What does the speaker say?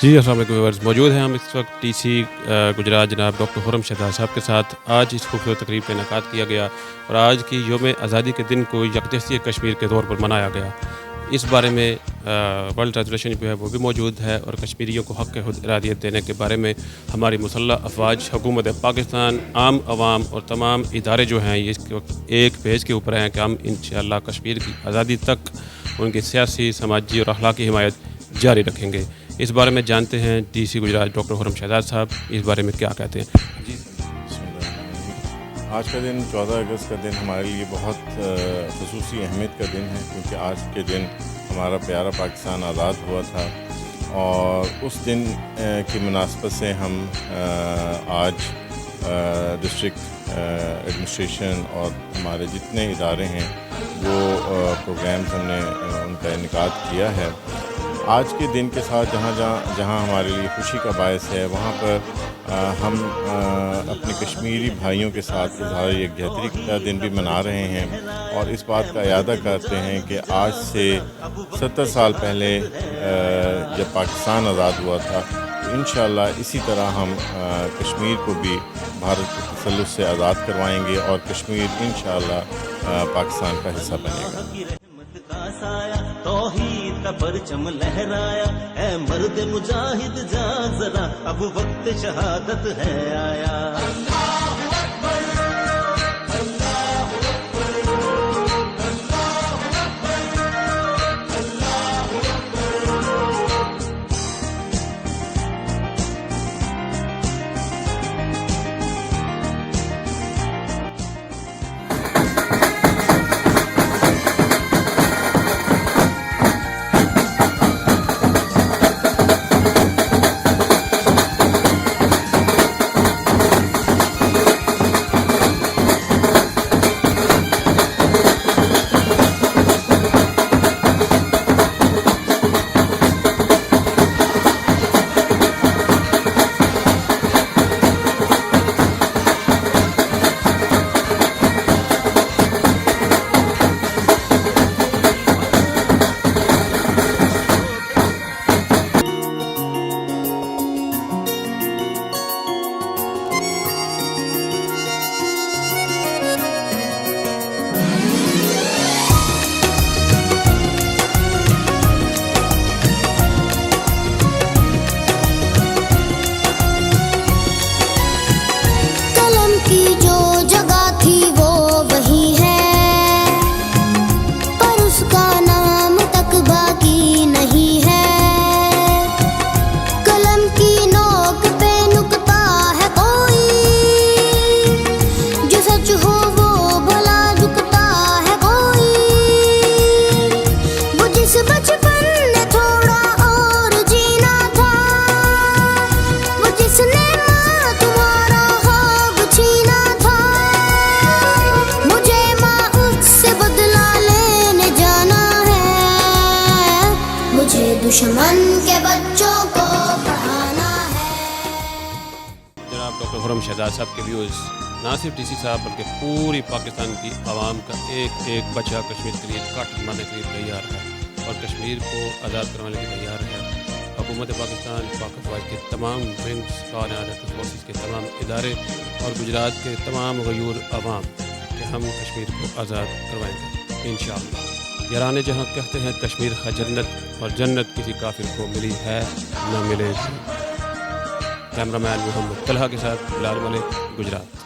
जी अस्सलाम वालेकुम व्यूअर्स, मौजूद हैं हम इस वक्त टीसी गुजरात जनाब डॉक्टर खुर्रम शहजाद साहब के साथ। आज इस खूबसूरत तकरीब का इनेकाद किया गया और आज की यौम आज़ादी के दिन को यकजहती कश्मीर के तौर पर मनाया गया। इस बारे में वर्ल्ड रेजोल्यूशन जो है वो भी मौजूद है और कश्मीरियों को हक़ खुद इरादियत देने के बारे में हमारी मुसल्लह अफवाज, हुकूमत पाकिस्तान, आम आवाम और तमाम इदारे जो हैं ये इस वक्त एक पेज के ऊपर हैं कि हम इंशाअल्लाह कश्मीर की आज़ादी तक उनकी सियासी, समाजी और अखलाकी हिमायत जारी रखेंगे। इस बारे में जानते हैं टीसी गुजरात डॉक्टर खुर्रम शहजाद साहब इस बारे में क्या कहते हैं। जी आज का दिन 14 अगस्त का दिन हमारे लिए बहुत ख़ुसूसी अहमियत का दिन है, क्योंकि आज के दिन हमारा प्यारा पाकिस्तान आज़ाद हुआ था और उस दिन की मुनासबत से हम आज डिस्ट्रिक्ट एडमिनिस्ट्रेशन और हमारे जितने इदारे हैं वो प्रोग्राम्स हमने उनका इनेकाद किया है। आज के दिन के साथ जहाँ हमारे लिए खुशी का बायस है, वहाँ पर हम अपने कश्मीरी भाइयों के साथ इज़हार यकजहती का दिन भी मना रहे हैं और इस बात का इरादा करते हैं कि आज से 70 साल पहले जब पाकिस्तान आज़ाद हुआ था, तो इंशाअल्लाह इसी तरह हम कश्मीर को भी भारत के तसल्लुत से आज़ाद करवाएंगे और कश्मीर इंशाअल्लाह पाकिस्तान का हिस्सा बनेगा। तौहीद का परचम लहराया, ऐ मर्द मुजाहिद जाग जरा, अब वक्त शहादत है आया। दुश्मन के बच्चों को पढ़ाना है। जनाब डॉक्टर खुर्रम शहजाद साहब के व्यूज़ ना सिर्फ टीसी साहब बल्कि पूरी पाकिस्तान की आवाम का एक एक बच्चा कश्मीर के लिए कट मारने के लिए तैयार है और कश्मीर को आज़ाद करवाने के लिए तैयार है। हुकूमत पाकिस्तान, पाक अफवाज के तमाम विंग्स, फोर्सेस के तमाम इदारे और गुजरात के तमाम गयूर आवाम कि हम कश्मीर को आज़ाद करवाएंगे इंशाअल्लाह। याराने जहाँ कहते हैं कश्मीर है जन्नत और जन्नत किसी काफिर को मिली है न मिलेगी। कैमरामैन मोहम्मद तलहा के साथ बिलाल मलिक, गुजरात।